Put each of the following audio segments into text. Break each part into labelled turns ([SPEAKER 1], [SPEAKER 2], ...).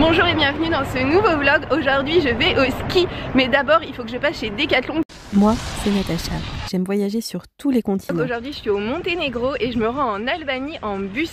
[SPEAKER 1] Bonjour et bienvenue dans ce nouveau vlog. Aujourd'hui je vais au ski, mais d'abord il faut que je passe chez Decathlon.
[SPEAKER 2] Moi, c'est Natacha. J'aime voyager sur tous les continents.
[SPEAKER 1] Aujourd'hui je suis au Monténégro et je me rends en Albanie en bus.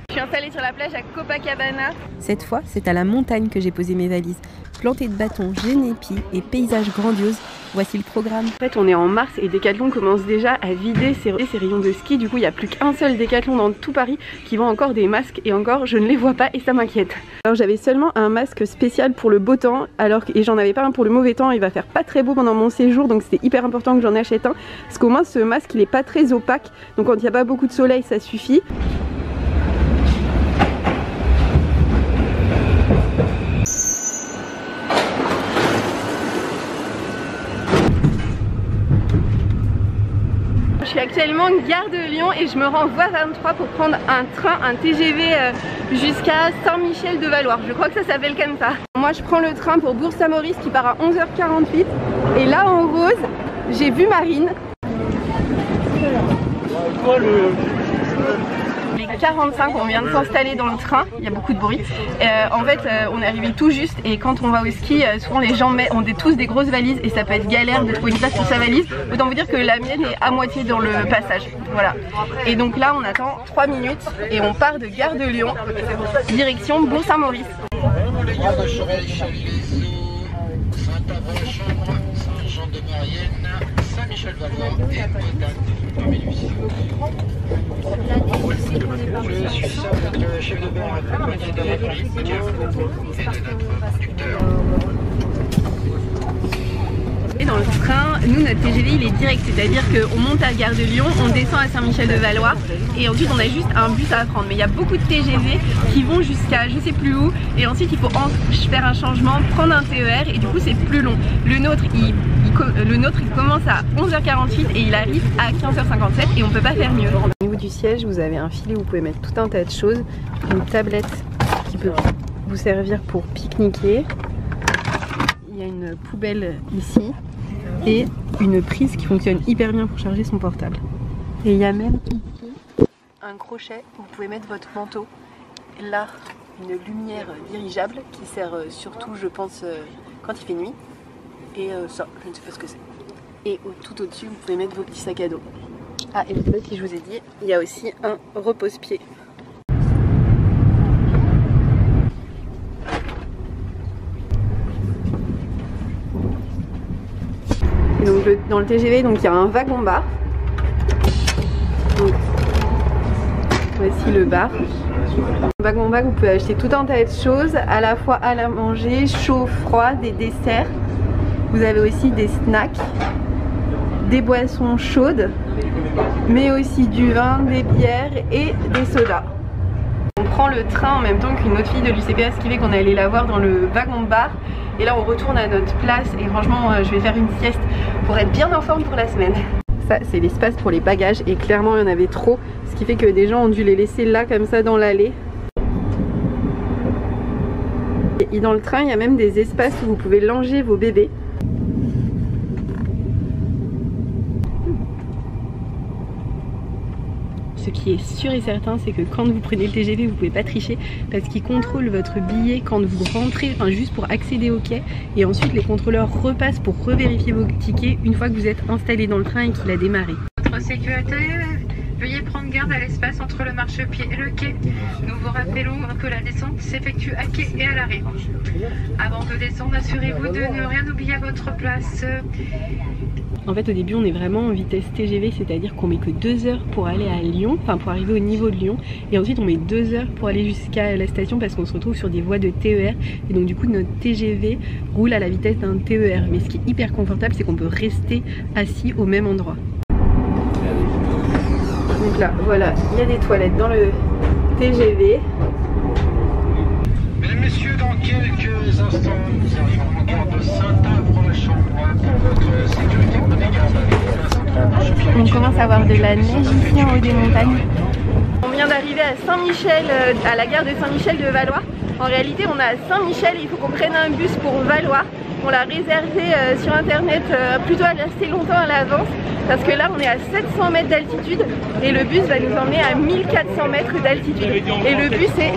[SPEAKER 1] Je suis installée sur la plage à Copacabana.
[SPEAKER 2] Cette fois, c'est à la montagne que j'ai posé mes valises. Plantées de bâtons, génépi et paysages grandioses, voici le programme.
[SPEAKER 1] En fait, on est en mars et Decathlon commence déjà à vider ses rayons de ski. Du coup, il n'y a plus qu'un seul Decathlon dans tout Paris qui vend encore des masques et encore, je ne les vois pas et ça m'inquiète. Alors, j'avais seulement un masque spécial pour le beau temps et j'en avais pas un pour le mauvais temps. Il va faire pas très beau pendant mon séjour, donc c'était hyper important que j'en achète un parce qu'au moins ce masque il est pas très opaque. Donc quand il n'y a pas beaucoup de soleil, ça suffit. Je suis actuellement gare de Lyon et je me rends voie 23 pour prendre un train, un TGV jusqu'à Saint-Michel-de-Valois. Je crois que ça s'appelle comme ça. Moi je prends le train pour Bourg-Saint-Maurice qui part à 11h48 et là en rose j'ai vu Marine. Les 45, on vient de s'installer dans le train, il y a beaucoup de bruit. En fait, on est arrivé tout juste et quand on va au ski, souvent les gens ont tous des grosses valises et ça peut être galère de trouver une place pour sa valise. Autant vous dire que la mienne est à moitié dans le passage. Voilà. Et donc là, on attend 3 minutes et on part de gare de Lyon, direction Bourg-Saint-Maurice. Saint-Michel-de-Valois et je suis ça, le chef de bord accompagné de la police et de notre conducteur. Et dans le train, nous notre TGV il est direct, c'est-à-dire qu'on monte à Gare de Lyon, on descend à Saint-Michel-de-Valois et ensuite on a juste un bus à prendre. Mais il y a beaucoup de TGV qui vont jusqu'à je sais plus où et ensuite il faut faire un changement, prendre un TER et du coup c'est plus long. Le nôtre il commence à 11h48 et il arrive à 15h57 et on peut pas faire mieux. Au niveau du siège, vous avez un filet où vous pouvez mettre tout un tas de choses, une tablette qui peut vous servir pour pique-niquer. Il y a une poubelle ici et une prise qui fonctionne hyper bien pour charger son portable. Et il y a même ici un crochet où vous pouvez mettre votre manteau. Là, une lumière dirigeable qui sert surtout, je pense, quand il fait nuit. Et ça, je ne sais pas ce que c'est. Et tout au-dessus, vous pouvez mettre vos petits sacs à dos. Ah, et peut-être que je vous ai dit, il y a aussi un repose-pied. Et donc dans le TGV, donc il y a un wagon-bar. Voici le bar. Dans le wagon-bar, vous pouvez acheter tout un tas de choses, à la fois à la manger, chaud, froid, des desserts. Vous avez aussi des snacks, des boissons chaudes, mais aussi du vin, des bières et des sodas. On prend le train en même temps qu'une autre fille de l'UCPA, ce qui fait qu'on est allé la voir dans le wagon-bar. Et là on retourne à notre place et franchement je vais faire une sieste pour être bien en forme pour la semaine. Ça c'est l'espace pour les bagages et clairement il y en avait trop, ce qui fait que des gens ont dû les laisser là comme ça dans l'allée. Et dans le train il y a même des espaces où vous pouvez langer vos bébés. Ce qui est sûr et certain, c'est que quand vous prenez le TGV, vous pouvez pas tricher parce qu'ils contrôlent votre billet quand vous rentrez, enfin juste pour accéder au quai. Et ensuite, les contrôleurs repassent pour revérifier vos tickets une fois que vous êtes installé dans le train et qu'il a démarré.
[SPEAKER 3] Votre sécurité, veuillez prendre garde à l'espace entre le marchepied et le quai. Nous vous rappelons que la descente s'effectue à quai et à l'arrêt. Avant de descendre, assurez-vous de ne rien oublier à votre place.
[SPEAKER 1] En fait au début on est vraiment en vitesse TGV, c'est-à-dire qu'on met que 2 heures pour aller à Lyon, enfin pour arriver au niveau de Lyon, et ensuite on met 2 heures pour aller jusqu'à la station parce qu'on se retrouve sur des voies de TER et donc du coup notre TGV roule à la vitesse d'un TER. Mais ce qui est hyper confortable c'est qu'on peut rester assis au même endroit. Donc là voilà, il y a des toilettes dans le TGV.
[SPEAKER 4] Mesdames, messieurs, dans quelques instants, nous arrivons en gare de Saint-Avre-la-Chambre pour votre sécurité.
[SPEAKER 1] On commence à avoir de la neige ici en haut des montagnes. On vient d'arriver à Saint-Michel, à la gare de Saint-Michel-de-Valois. En réalité, on est à Saint-Michel et il faut qu'on prenne un bus pour Valois. On l'a réservé sur internet plutôt assez longtemps à l'avance parce que là on est à 700 mètres d'altitude et le bus va nous emmener à 1400 mètres d'altitude. Et le bus est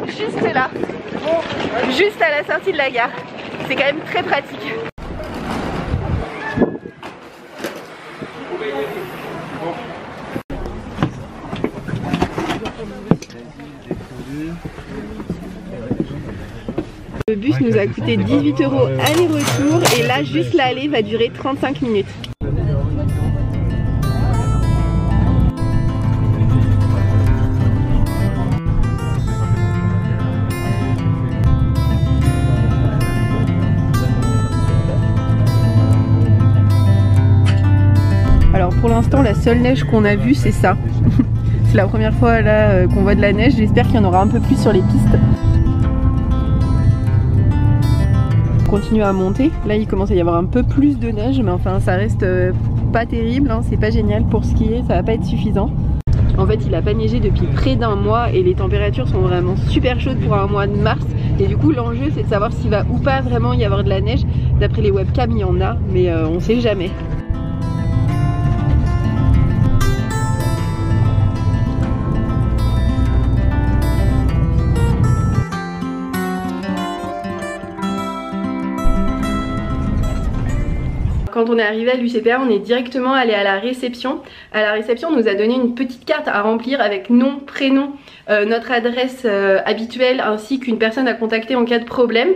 [SPEAKER 1] juste là, juste à la sortie de la gare. C'est quand même très pratique. Le bus nous a coûté 18 € aller-retour et là juste l'aller va durer 35 minutes. Alors pour l'instant la seule neige qu'on a vue c'est ça. C'est la première fois là qu'on voit de la neige, j'espère qu'il y en aura un peu plus sur les pistes. On continue à monter, là il commence à y avoir un peu plus de neige mais enfin ça reste pas terrible, hein. C'est pas génial pour skier, ça va pas être suffisant. En fait il a pas neigé depuis près d'un mois et les températures sont vraiment super chaudes pour un mois de mars et du coup l'enjeu c'est de savoir s'il va ou pas vraiment y avoir de la neige. D'après les webcams il y en a mais on sait jamais. Quand on est arrivé à l'UCPA, on est directement allé à la réception. À la réception, on nous a donné une petite carte à remplir avec nom, prénom, notre adresse habituelle ainsi qu'une personne à contacter en cas de problème.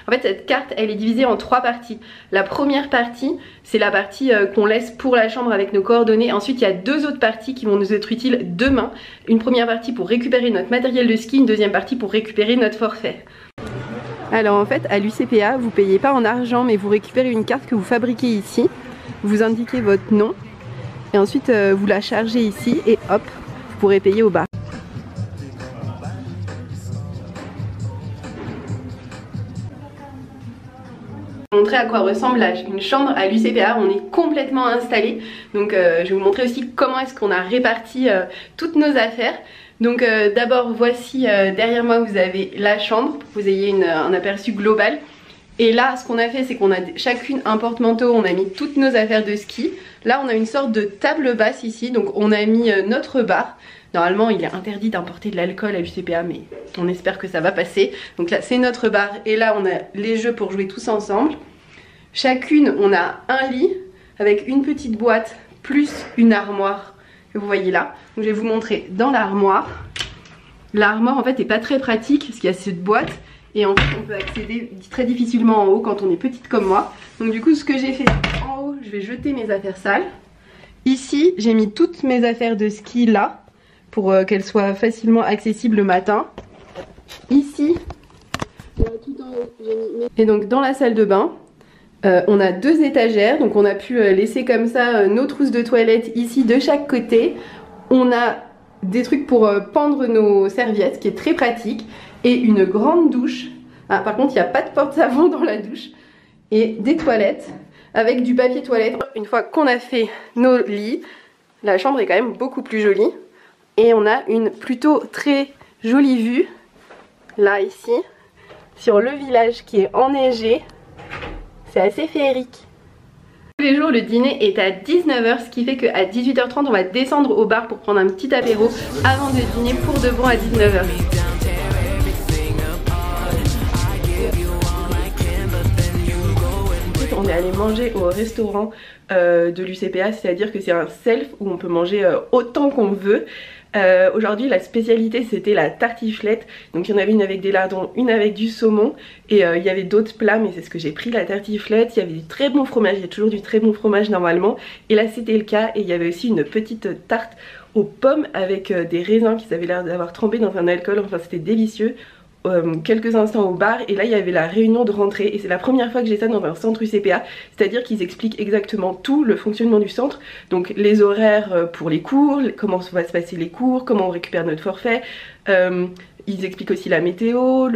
[SPEAKER 1] En fait, cette carte, elle est divisée en 3 parties. La première partie, c'est la partie qu'on laisse pour la chambre avec nos coordonnées. Ensuite, il y a 2 autres parties qui vont nous être utiles demain. Une première partie pour récupérer notre matériel de ski, une deuxième partie pour récupérer notre forfait. Alors en fait à l'UCPA vous payez pas en argent mais vous récupérez une carte que vous fabriquez ici, vous indiquez votre nom et ensuite vous la chargez ici et hop vous pourrez payer au bar. Je vais vous montrer à quoi ressemble une chambre à l'UCPA, on est complètement installé donc je vais vous montrer aussi comment est-ce qu'on a réparti toutes nos affaires. Donc d'abord voici derrière moi vous avez la chambre pour que vous ayez un aperçu global. Et là ce qu'on a fait c'est qu'on a chacune un porte-manteau, on a mis toutes nos affaires de ski. Là on a une sorte de table basse ici, donc on a mis notre bar. Normalement il est interdit d'importer de l'alcool à l'UCPA mais on espère que ça va passer. Donc là c'est notre bar et là on a les jeux pour jouer tous ensemble. Chacune on a un lit avec une petite boîte plus une armoire que vous voyez là. Donc je vais vous montrer dans l'armoire. L'armoire en fait est pas très pratique parce qu'il y a cette boîte et en fait on peut accéder très difficilement en haut quand on est petite comme moi. Donc du coup ce que j'ai fait en haut, je vais jeter mes affaires sales. Ici j'ai mis toutes mes affaires de ski là pour qu'elles soient facilement accessibles le matin. Ici, là, tout en haut, j'ai mis... Et donc dans la salle de bain, on a 2 étagères, donc on a pu laisser comme ça nos trousses de toilette ici de chaque côté. On a des trucs pour pendre nos serviettes, ce qui est très pratique, et une grande douche. Ah, par contre, il n'y a pas de porte-savon dans la douche. Et des toilettes avec du papier toilette. Une fois qu'on a fait nos lits, la chambre est quand même beaucoup plus jolie. Et on a une plutôt très jolie vue, là ici, sur le village qui est enneigé. C'est assez féerique. Tous les jours le dîner est à 19 h, ce qui fait qu'à 18 h 30 on va descendre au bar pour prendre un petit apéro avant de dîner pour de bon à 19 h. On est allé manger au restaurant de l'UCPA, c'est-à-dire que c'est un self où on peut manger autant qu'on veut. Aujourd'hui la spécialité c'était la tartiflette, donc il y en avait une avec des lardons, une avec du saumon et il y avait d'autres plats mais c'est ce que j'ai pris, la tartiflette. Il y avait du très bon fromage, il y a toujours du très bon fromage normalement et là c'était le cas. Et il y avait aussi une petite tarte aux pommes avec des raisins qui avaient l'air d'avoir trempé dans un alcool, enfin c'était délicieux. Quelques instants au bar et là il y avait la réunion de rentrée et c'est la première fois que j'ai ça dans un centre UCPA, c'est à dire qu'ils expliquent exactement tout le fonctionnement du centre, donc les horaires pour les cours, comment va se passer les cours, comment on récupère notre forfait, ils expliquent aussi la météo,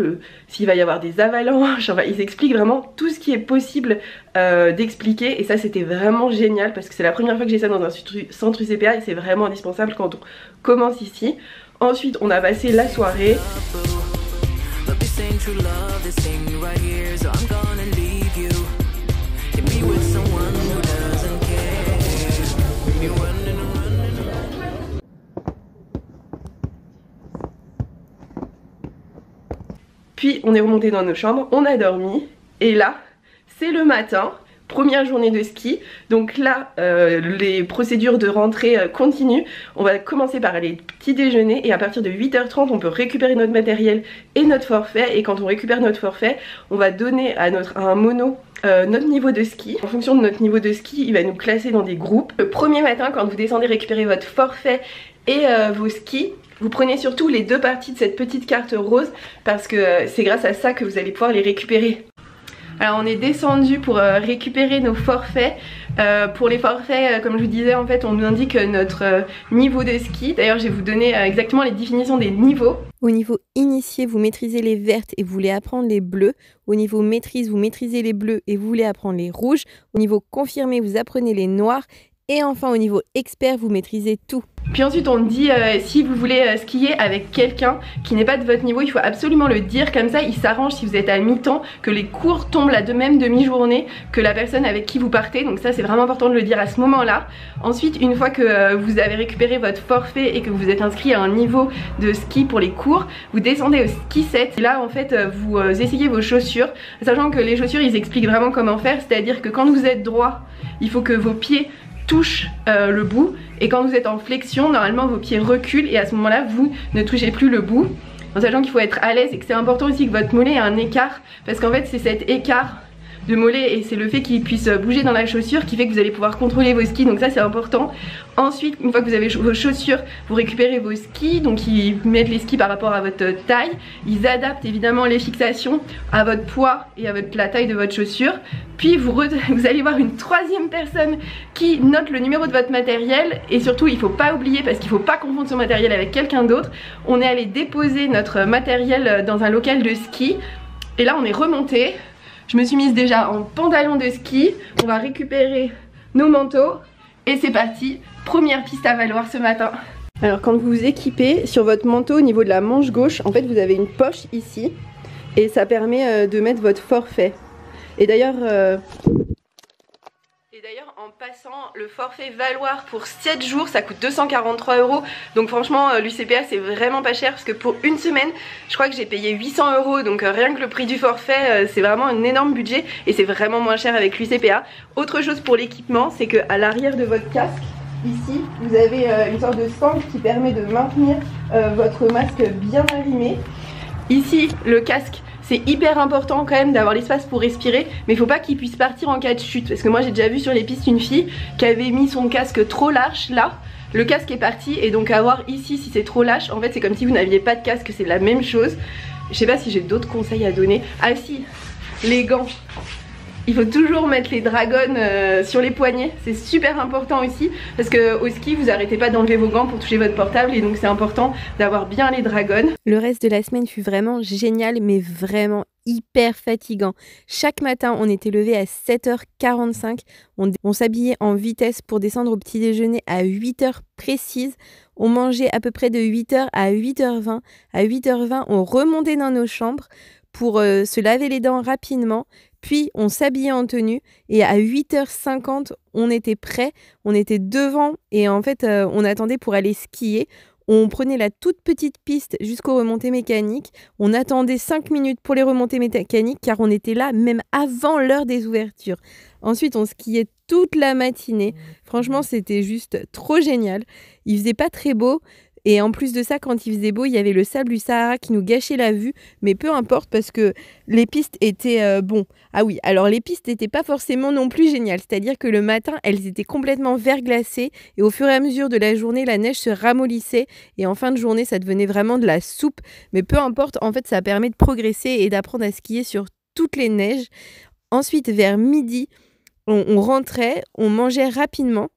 [SPEAKER 1] s'il va y avoir des avalanches, enfin ils expliquent vraiment tout ce qui est possible d'expliquer et ça c'était vraiment génial parce que c'est la première fois que j'ai ça dans un centre UCPA et c'est vraiment indispensable quand on commence ici. Ensuite on a passé la soirée. True love, this thing right here, so I'm gonna leave you. Can be with someone who doesn't care. Be running around. Puis on est remonté dans nos chambres, on a dormi. Et là, c'est le matin. Première journée de ski, donc là les procédures de rentrée continuent. On va commencer par les petits déjeuners et à partir de 8h30 on peut récupérer notre matériel et notre forfait, et quand on récupère notre forfait on va donner à un mono notre niveau de ski. En fonction de notre niveau de ski, il va nous classer dans des groupes. Le premier matin, quand vous descendez récupérer votre forfait et vos skis, vous prenez surtout les 2 parties de cette petite carte rose parce que c'est grâce à ça que vous allez pouvoir les récupérer. Alors on est descendu pour récupérer nos forfaits. Pour les forfaits, comme je vous disais, en fait on nous indique notre niveau de ski. D'ailleurs je vais vous donner exactement les définitions des niveaux.
[SPEAKER 2] Au niveau initié, vous maîtrisez les vertes et vous voulez apprendre les bleus. Au niveau maîtrise, vous maîtrisez les bleus et vous voulez apprendre les rouges. Au niveau confirmé, vous apprenez les noirs. Et enfin au niveau expert, vous maîtrisez tout.
[SPEAKER 1] Puis ensuite on dit si vous voulez skier avec quelqu'un qui n'est pas de votre niveau, il faut absolument le dire, comme ça il s'arrange si vous êtes à mi-temps, que les cours tombent la même demi-journée que la personne avec qui vous partez. Donc ça c'est vraiment important de le dire à ce moment là. Ensuite une fois que vous avez récupéré votre forfait et que vous êtes inscrit à un niveau de ski pour les cours, vous descendez au ski set. Et là en fait vous essayez vos chaussures, sachant que les chaussures ils expliquent vraiment comment faire, c'est à dire que quand vous êtes droit il faut que vos pieds touche le bout, et quand vous êtes en flexion normalement vos pieds reculent et à ce moment là vous ne touchez plus le bout, en sachant qu'il faut être à l'aise et que c'est important aussi que votre mollet ait un écart, parce qu'en fait c'est cet écart de mollet et c'est le fait qu'il puisse bouger dans la chaussure qui fait que vous allez pouvoir contrôler vos skis, donc ça c'est important. Ensuite une fois que vous avez vos chaussures, vous récupérez vos skis, donc ils mettent les skis par rapport à votre taille, ils adaptent évidemment les fixations à votre poids et à la taille de votre chaussure. Puis vous allez voir une 3e personne qui note le numéro de votre matériel, et surtout il ne faut pas oublier, parce qu'il ne faut pas confondre son matériel avec quelqu'un d'autre. On est allé déposer notre matériel dans un local de ski et là on est remonté. Je me suis mise déjà en pantalon de ski, on va récupérer nos manteaux et c'est parti, première piste à Valloire ce matin. Alors quand vous vous équipez, sur votre manteau au niveau de la manche gauche, en fait vous avez une poche ici et ça permet de mettre votre forfait. Et d'ailleurs en passant, le forfait Valloire pour 7 jours ça coûte 243 €. Donc franchement l'UCPA c'est vraiment pas cher, parce que pour une semaine je crois que j'ai payé 800 €. Donc rien que le prix du forfait c'est vraiment un énorme budget et c'est vraiment moins cher avec l'UCPA. Autre chose pour l'équipement, c'est que à l'arrière de votre casque, ici vous avez une sorte de sangle qui permet de maintenir votre masque bien arrimé. Ici le casque, c'est hyper important quand même d'avoir l'espace pour respirer, mais il faut pas qu'il puisse partir en cas de chute, parce que moi j'ai déjà vu sur les pistes une fille qui avait mis son casque trop lâche là, le casque est parti, et donc à voir ici si c'est trop lâche, en fait c'est comme si vous n'aviez pas de casque, c'est la même chose. Je sais pas si j'ai d'autres conseils à donner. Ah si, les gants. Il faut toujours mettre les dragons sur les poignets, c'est super important aussi, parce que au ski vous arrêtez pas d'enlever vos gants pour toucher votre portable, et donc c'est important d'avoir bien les dragons.
[SPEAKER 2] Le reste de la semaine fut vraiment génial, mais vraiment hyper fatigant. Chaque matin on était levé à 7h45, on s'habillait en vitesse pour descendre au petit déjeuner à 8h précises. On mangeait à peu près de 8h à 8h20. À 8h20 on remontait dans nos chambres pour se laver les dents rapidement. Puis on s'habillait en tenue et à 8h50 on était prêts, on était devant et en fait on attendait pour aller skier. On prenait la toute petite piste jusqu'aux remontées mécaniques, on attendait 5 minutes pour les remontées mécaniques car on était là même avant l'heure des ouvertures. Ensuite on skiait toute la matinée, franchement c'était juste trop génial, il faisait pas très beau. Et en plus de ça, quand il faisait beau, il y avait le sable du Sahara qui nous gâchait la vue. Mais peu importe parce que les pistes étaient bon. Ah oui, alors les pistes n'étaient pas forcément non plus géniales. C'est-à-dire que le matin, elles étaient complètement verglacées. Et au fur et à mesure de la journée, la neige se ramollissait. Et en fin de journée, ça devenait vraiment de la soupe. Mais peu importe, en fait, ça permet de progresser et d'apprendre à skier sur toutes les neiges. Ensuite, vers midi, on rentrait, on mangeait rapidement.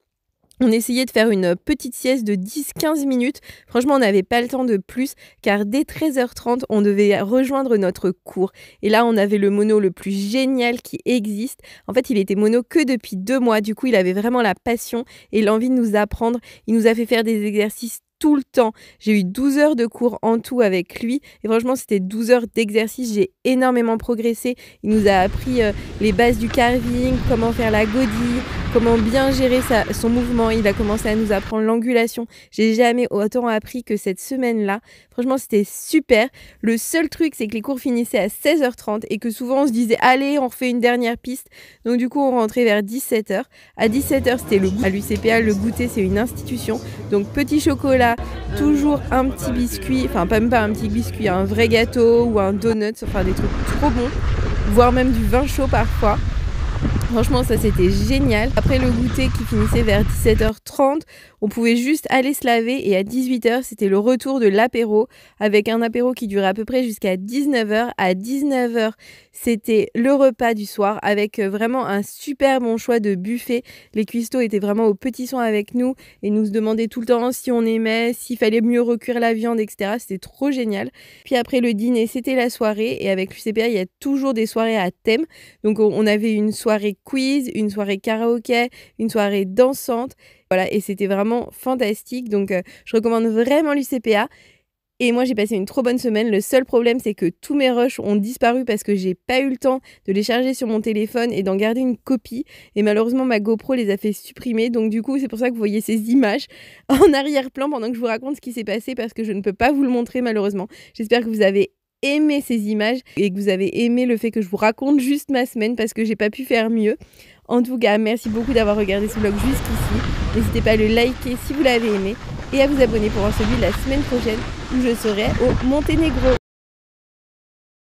[SPEAKER 2] On essayait de faire une petite sieste de 10-15 minutes. Franchement, on n'avait pas le temps de plus car dès 13h30, on devait rejoindre notre cours. Et là, on avait le mono le plus génial qui existe. En fait, il était mono que depuis 2 mois. Du coup, il avait vraiment la passion et l'envie de nous apprendre. Il nous a fait faire des exercices tout le temps. J'ai eu 12 heures de cours en tout avec lui et franchement c'était 12 heures d'exercice, j'ai énormément progressé. Il nous a appris les bases du carving, comment faire la godille, comment bien gérer son mouvement. Il a commencé à nous apprendre l'angulation. J'ai jamais autant appris que cette semaine-là. Franchement c'était super. Le seul truc c'est que les cours finissaient à 16h30 et que souvent on se disait allez on refait une dernière piste. Donc du coup on rentrait vers 17h. À 17h c'était le goûter. À l'UCPA le goûter c'est une institution. Donc petit chocolat, toujours un petit biscuit, enfin même pas un petit biscuit, un vrai gâteau ou un donut, enfin des trucs trop bons, voire même du vin chaud parfois. Franchement ça c'était génial. Après le goûter qui finissait vers 17h30, on pouvait juste aller se laver et à 18h c'était le retour de l'apéro avec un apéro qui durait à peu près jusqu'à 19h. À 19h c'était le repas du soir avec vraiment un super bon choix de buffet. Les cuistots étaient vraiment au petit soin avec nous et nous se demandaient tout le temps si on aimait, s'il fallait mieux recuire la viande, etc. C'était trop génial. Puis après le dîner c'était la soirée et avec l'UCPA il y a toujours des soirées à thème. Donc on avait une soirée quiz, une soirée karaoké, une soirée dansante. Voilà, et c'était vraiment fantastique. Donc, je recommande vraiment l'UCPA. Et moi, j'ai passé une trop bonne semaine. Le seul problème, c'est que tous mes rushs ont disparu parce que j'ai pas eu le temps de les charger sur mon téléphone et d'en garder une copie. Et malheureusement, ma GoPro les a fait supprimer. Donc, du coup, c'est pour ça que vous voyez ces images en arrière-plan pendant que je vous raconte ce qui s'est passé parce que je ne peux pas vous le montrer malheureusement. J'espère que vous avez aimé ces images et que vous avez aimé le fait que je vous raconte juste ma semaine parce que j'ai pas pu faire mieux. En tout cas, merci beaucoup d'avoir regardé ce vlog jusqu'ici. N'hésitez pas à le liker si vous l'avez aimé et à vous abonner pour voir celui de la semaine prochaine où je serai au Monténégro.